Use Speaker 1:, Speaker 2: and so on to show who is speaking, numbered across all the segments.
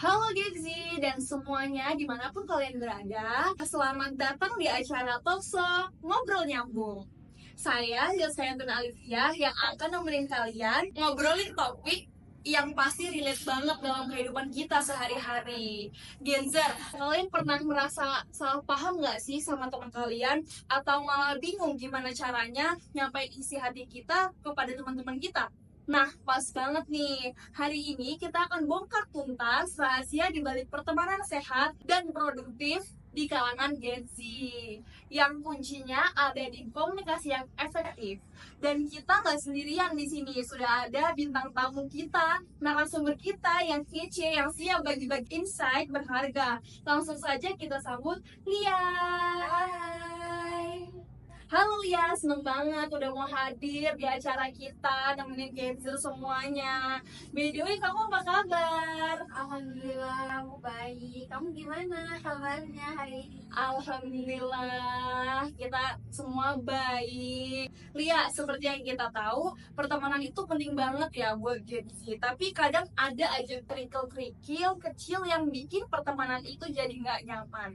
Speaker 1: Halo Gexi dan semuanya dimanapun kalian berada, selamat datang di acara Talkshow Ngobrol Nyambung. Saya Yosayantun Alivia yang akan nemenin kalian ngobrolin topik yang pasti relate banget dalam kehidupan kita sehari-hari. Genzer, kalian pernah merasa salah paham nggak sih sama teman kalian? Atau malah bingung gimana caranya nyampein isi hati kita kepada teman-teman kita? Nah, pas banget nih. Hari ini kita akan bongkar tuntas rahasia di balik pertemanan sehat dan produktif di kalangan Gen Z. Yang kuncinya ada di komunikasi yang efektif. Dan kita nggak sendirian di sini. Sudah ada bintang tamu kita, narasumber kita yang kece, yang siap bagi-bagi insight berharga. Langsung saja kita sambut Lia.
Speaker 2: Hai.
Speaker 1: Halo Lia, seneng banget udah mau hadir di acara kita, nemenin Genzel semuanya. By the way, kamu apa kabar?
Speaker 2: Alhamdulillah aku baik. Kamu gimana kabarnya hari ini?
Speaker 1: Alhamdulillah, kita semua baik. Lia, seperti yang kita tahu, pertemanan itu penting banget ya buat Gen Z. Tapi kadang ada aja kerikil-kerikil kecil yang bikin pertemanan itu jadi nggak nyaman.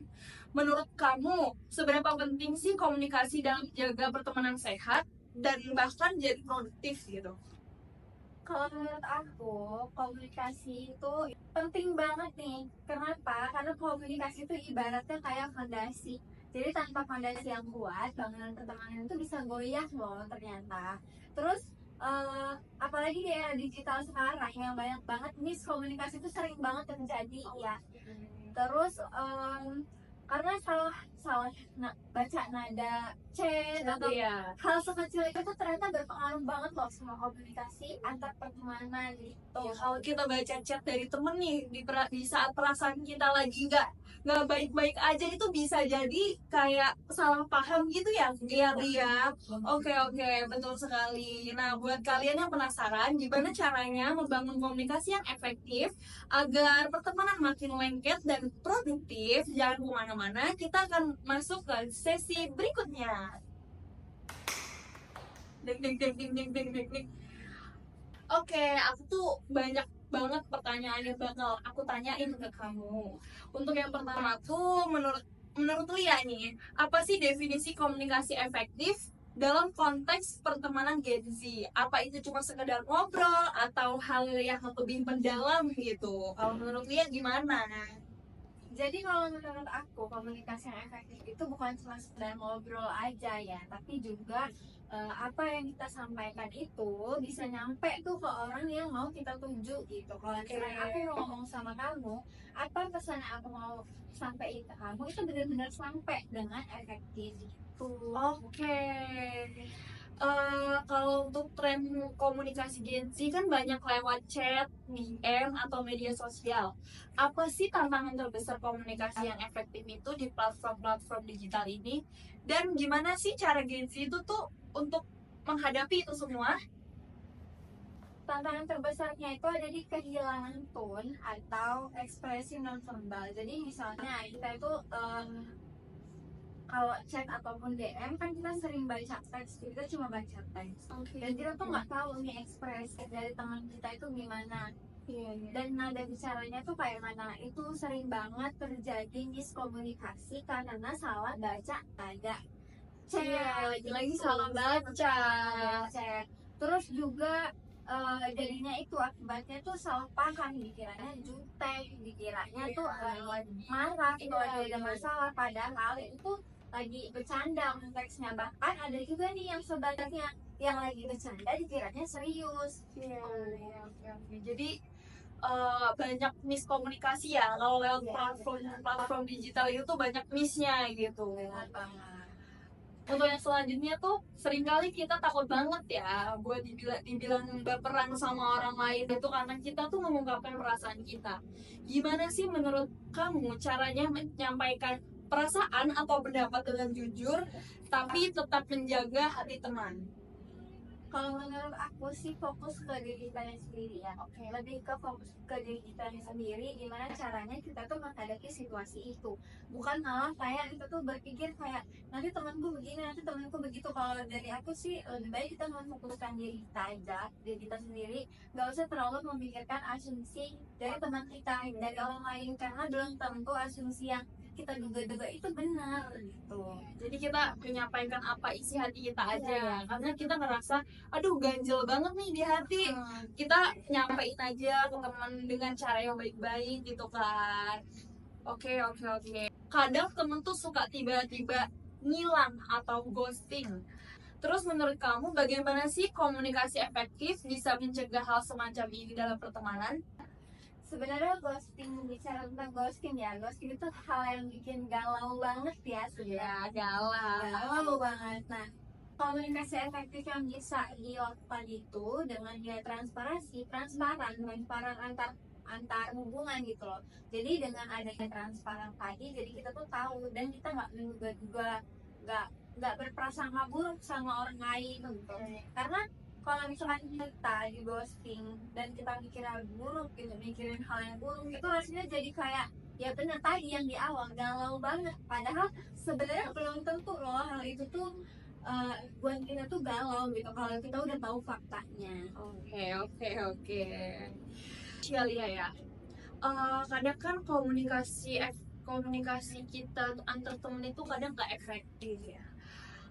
Speaker 1: Menurut kamu, seberapa penting sih komunikasi dalam menjaga pertemanan sehat dan bahkan jadi produktif gitu?
Speaker 2: Kalau menurut aku, komunikasi itu penting banget nih. Kenapa? Karena komunikasi itu ibaratnya kayak fondasi. Jadi tanpa fondasi yang kuat, bangunan pertemanan itu bisa goyah loh ternyata. Terus apalagi di era digital sekarang yang banyak banget miskomunikasi itu sering banget terjadi ya. Terus karena salah salah baca nada chat atau
Speaker 1: Iya.
Speaker 2: hal sekecil itu tuh ternyata berpengaruh banget loh sama komunikasi antar pertemanan gitu.
Speaker 1: Tuh, kalau kita baca chat dari temen nih di saat perasaan kita lagi nggak baik-baik aja itu bisa jadi kayak salah paham gitu ya, Ria. Oke, betul sekali. Nah, buat kalian yang penasaran gimana caranya membangun komunikasi yang efektif agar pertemanan makin lengket dan produktif, jangan kemana-mana. Kita akan masuk ke sesi berikutnya. Ding ding ding ding ding ding ding ding. Oke, aku tuh banyak banget pertanyaan yang bakal aku tanyain ke kamu. Untuk yang pertama tuh, menurut Lia nih, apa sih definisi komunikasi efektif dalam konteks pertemanan Gen Z? Apa itu cuma sekedar ngobrol atau hal yang lebih mendalam gitu? Kalau menurut Lia gimana?
Speaker 2: Jadi kalau menurut aku komunikasi yang efektif itu bukan cuma sekedar ngobrol aja ya, tapi juga apa yang kita sampaikan itu bisa nyampe tuh ke orang yang mau kita tuju gitu. Kalau misalnya aku mau ngomong sama kamu, apa pesan yang aku mau sampaikan ke kamu itu benar-benar sampai dengan efektif gitu.
Speaker 1: Oke. Kalau untuk tren komunikasi Gen Z kan banyak lewat chat, DM, atau media sosial. Apa sih tantangan terbesar komunikasi yang efektif itu di platform-platform digital ini? Dan gimana sih cara Gen Z itu tuh untuk menghadapi itu semua?
Speaker 2: Tantangan terbesarnya itu ada di kehilangan tone atau ekspresi nonverbal. Jadi misalnya kita itu kalau chat ataupun DM kan kita sering baca teks, kita cuma baca teks. Dan kita tuh nggak tahu nih ekspresi dari teman kita itu gimana. Dan nada bicaranya tuh kayak mana, itu sering banget terjadi miskomunikasi karena salah baca nada chat.
Speaker 1: Lagi-lagi salah baca.
Speaker 2: Chat. Terus juga jadinya itu akibatnya tuh salah paham, dikiranya jutek, dikiranya tuh marah kalau ada masalah, padahal itu tuh lagi bercanda konteksnya. Bahkan ada juga nih yang sebaliknya, yang lagi bercanda dikiranya serius.
Speaker 1: Jadi banyak miskomunikasi ya kalau lewat platform digital itu tuh banyak missnya gitu.
Speaker 2: Benar banget.
Speaker 1: Untuk yang selanjutnya tuh seringkali kita takut banget ya buat dibilang baperan sama orang lain itu karena kita tuh mengungkapkan perasaan kita. Gimana sih menurut kamu caranya menyampaikan perasaan atau pendapat dengan jujur tapi tetap menjaga hati teman?
Speaker 2: Kalau menurut aku sih fokus ke diri kita sendiri ya. Oke, lebih ke fokus ke diri kita sendiri, gimana caranya kita tuh menghadapi situasi itu. Bukan malah kayak kita tuh berpikir kayak nanti temanku begini, nanti temanku begitu. Kalau dari aku sih lebih baik kita memfokuskan diri kita aja, diri kita sendiri. Gak usah terlalu memikirkan asumsi dari teman kita, dari orang lain, karena belum tentu asumsi yang kita duga-duga itu benar gitu.
Speaker 1: Jadi kita menyampaikan apa isi hati kita aja ya, karena kita ngerasa aduh ganjel banget nih di hati, kita nyampein aja ke teman dengan cara yang baik-baik gitu kan. Oke. Kadang temen tuh suka tiba-tiba ngilang atau ghosting. Terus menurut kamu bagaimana sih komunikasi efektif bisa mencegah hal semacam ini dalam pertemanan?
Speaker 2: Sebenarnya ghosting, bicara tentang ghosting ya, ghosting itu hal yang bikin galau banget ya sebenarnya. Galau banget. Nah, komunikasi efektif yang bisa dilakukan itu dengan dia transparan antar hubungan gitu loh. Jadi dengan adanya transparan tadi, jadi kita tuh tahu dan kita nggak menduga-duga, nggak berprasangka buruk sama orang lain gitu. Karena kalau misalkan kita di ghosting dan kita mikirin buruk gitu, mikirin hal yang buruk, itu rasanya jadi kayak ya benar tadi yang di awal galau banget. Padahal sebenarnya belum tentu loh hal itu tuh buat kita tuh galau gitu kalau kita udah tahu faktanya.
Speaker 1: Oke. Lia ya. Kadang kan komunikasi kita antar temen itu kadang gak efektif ya.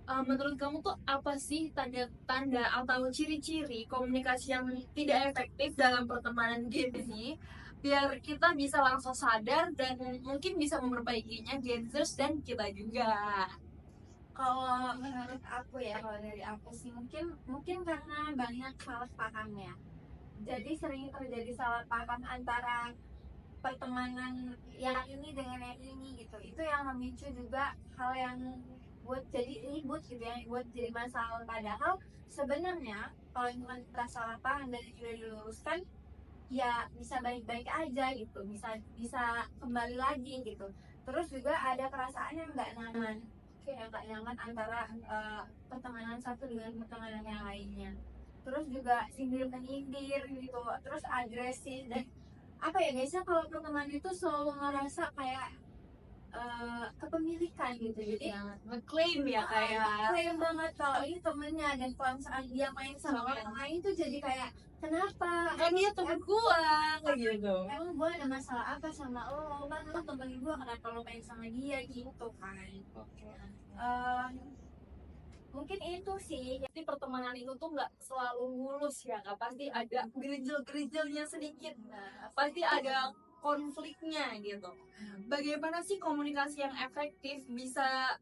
Speaker 1: Menurut kamu tuh apa sih tanda-tanda atau ciri-ciri komunikasi yang tidak efektif dalam pertemanan gini, biar kita bisa langsung sadar dan mungkin bisa memperbaikinya Genzers dan kita juga.
Speaker 2: Kalau menurut aku ya, kalau dari aku sih mungkin karena banyak salah paham ya. Jadi sering terjadi salah paham antara pertemanan yang ini dengan yang ini gitu. Itu yang memicu juga hal yang buat jadi ribut gitu ya, buat jadi masalah. Padahal sebenarnya kalau misalkan kita salah paham dan sudah diluruskan, ya bisa baik-baik aja gitu, bisa kembali lagi gitu. Terus juga ada perasaan yang nggak nyaman, kayak nggak nyaman antara pertemanan satu dengan pertemanan yang lainnya. Terus juga sindir menyindir gitu, terus agresif dan apa ya, biasanya kalau pertemanan itu selalu ngerasa kayak kepemilikan gitu. Jadi
Speaker 1: Ngeklaim ya kayak
Speaker 2: klaim banget kalau ini temennya, dan kalau misalkan dia main sama orang lain tuh jadi kayak kenapa
Speaker 1: kan dia temen gua kayak gitu.
Speaker 2: emang gue ada masalah apa sama lo, kan lo temen gue, kenapa lo main sama dia gitu kan. Mungkin itu sih.
Speaker 1: Jadi pertemanan itu tuh nggak selalu mulus ya, kak. Pasti ada gerigel-gerigelnya sedikit, pasti ada konfliknya gitu. Bagaimana sih komunikasi yang efektif bisa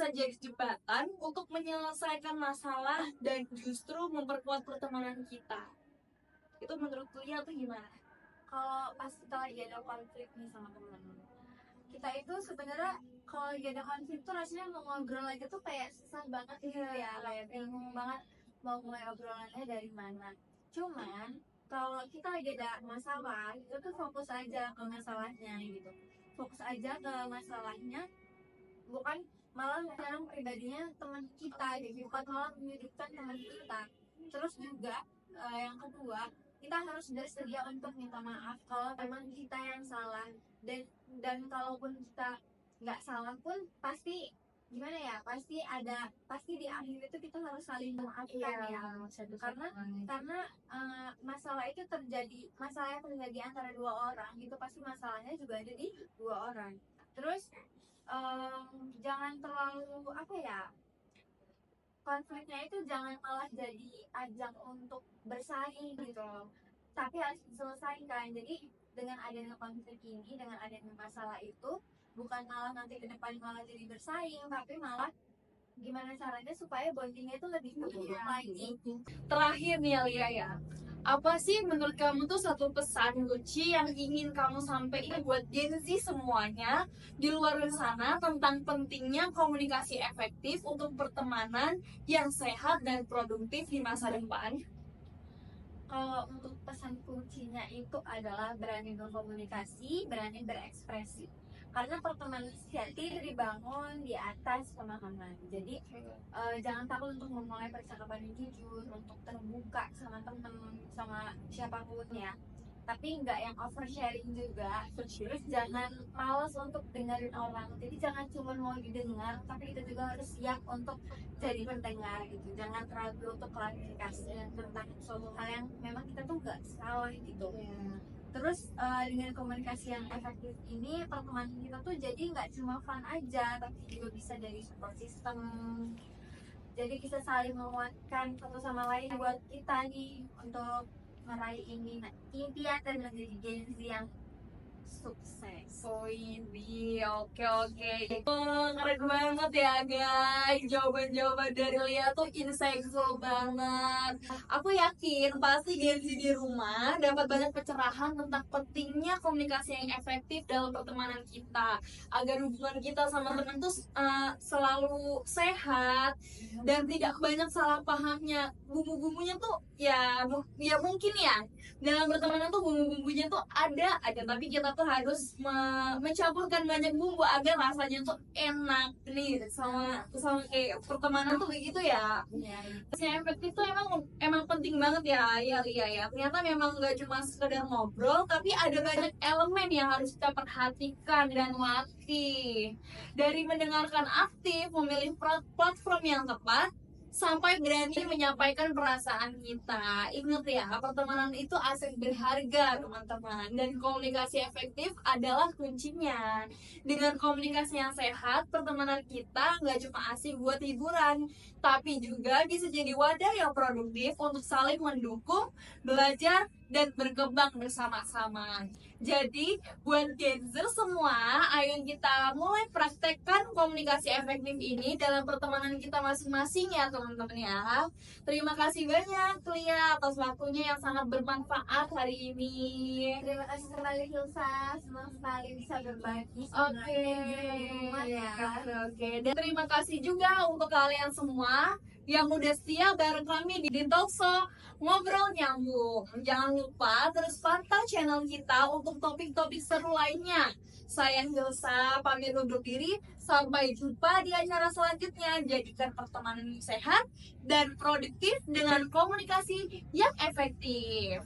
Speaker 1: jadi jembatan untuk menyelesaikan masalah dan justru memperkuat pertemanan kita? Itu menurut Lia tuh gimana?
Speaker 2: Kalau pas kita lagi ada konflik nih sama temen kita, itu sebenarnya kalau lagi ada konflik tuh rasanya mau ngobrol aja tuh kayak susah banget gitu ya, kayak bingung banget mau mulai obrolannya dari mana. Cuman kalau kita lagi ada masalah, itu tuh fokus aja ke masalahnya gitu, fokus aja ke masalahnya, bukan malah menyerang pribadinya teman kita gitu, bukan malah menyudutkan teman kita. Terus juga yang kedua, kita harus bersedia untuk minta maaf kalau memang kita yang salah, dan kalaupun kita nggak salah pun pasti gimana ya, pasti di akhir itu kita harus saling memaafkan ya. Karena masalah yang terjadi antara dua orang itu pasti masalahnya juga ada di dua orang. Terus jangan terlalu apa ya, konfliknya itu jangan malah jadi ajang untuk bersaing gitu loh, tapi harus diselesaikan. Jadi dengan adanya konflik ini, dengan adanya masalah itu, bukan malah nanti ke depan malah jadi bersaing, tapi malah gimana caranya supaya bondingnya itu lebih kuat lagi.
Speaker 1: Terakhir nih Alia ya, apa sih menurut kamu tuh satu pesan kunci yang ingin kamu sampaikan buat Gen Z semuanya di luar sana tentang pentingnya komunikasi efektif untuk pertemanan yang sehat dan produktif di masa depan?
Speaker 2: Kalau untuk pesan kuncinya itu adalah berani berkomunikasi, berani berekspresi. karena pertemanan sejati itu dibangun di atas pemahaman. Jadi jangan takut untuk memulai percakapan yang jujur, untuk terbuka sama temen, sama siapapun ya, tapi nggak yang oversharing juga. Terus jangan malas untuk dengerin orang, jadi jangan cuma mau didengar, tapi kita juga harus siap untuk jadi pendengar gitu. Jangan ragu untuk klarifikasi tentang suatu hal yang memang kita tuh nggak salah gitu. Terus dengan komunikasi yang efektif ini, pertemanan kita tuh jadi nggak cuma fun aja, tapi juga bisa jadi support system. Jadi bisa saling menguatkan satu sama lain buat kita nih untuk meraih ini impian dan menjadi Gen Z yang sukses.
Speaker 1: Oh ini oke. Keren banget ya guys. Jawaban-jawaban dari Lia tuh insightful banget. Aku yakin pasti Gen Z di rumah dapat banyak pencerahan tentang pentingnya komunikasi yang efektif dalam pertemanan kita, agar hubungan kita sama teman tuh selalu sehat dan tidak banyak salah pahamnya. Bumbu-bumbunya tuh ya mungkin ya dalam pertemanan tuh bumbu-bumbunya tuh ada aja, tapi kita tuh harus mencampurkan banyak bumbu agar rasanya tuh enak nih. Sama kayak pertemanan tuh begitu ya. Yang efektif tuh emang penting banget ya ternyata memang nggak cuma sekedar ngobrol, tapi ada banyak elemen yang harus kita perhatikan dan latih, dari mendengarkan aktif, memilih platform yang tepat, sampai berani menyampaikan perasaan kita. Ingat ya, pertemanan itu aset berharga teman-teman, dan komunikasi efektif adalah kuncinya. Dengan komunikasi yang sehat, pertemanan kita nggak cuma asik buat hiburan, tapi juga bisa jadi wadah yang produktif untuk saling mendukung, belajar, dan berkembang bersama-sama. Jadi buat Gen Z semua, ayo kita mulai praktekkan komunikasi efektif ini dalam pertemanan kita masing-masing ya teman-teman ya. Terima kasih banyak Lia atas waktunya yang sangat bermanfaat hari ini.
Speaker 2: Terima kasih kembali Hilsa, senang sekali bisa berbagi.
Speaker 1: Oke. Dan terima kasih juga untuk kalian semua yang udah setia bareng kami di Talkshow Ngobrol Nyambung. Jangan lupa terus pantau channel kita untuk topik-topik seru lainnya. Saya Hilsa pamit undur diri. Sampai jumpa di acara selanjutnya. Jadikan pertemanan sehat dan produktif dengan komunikasi yang efektif.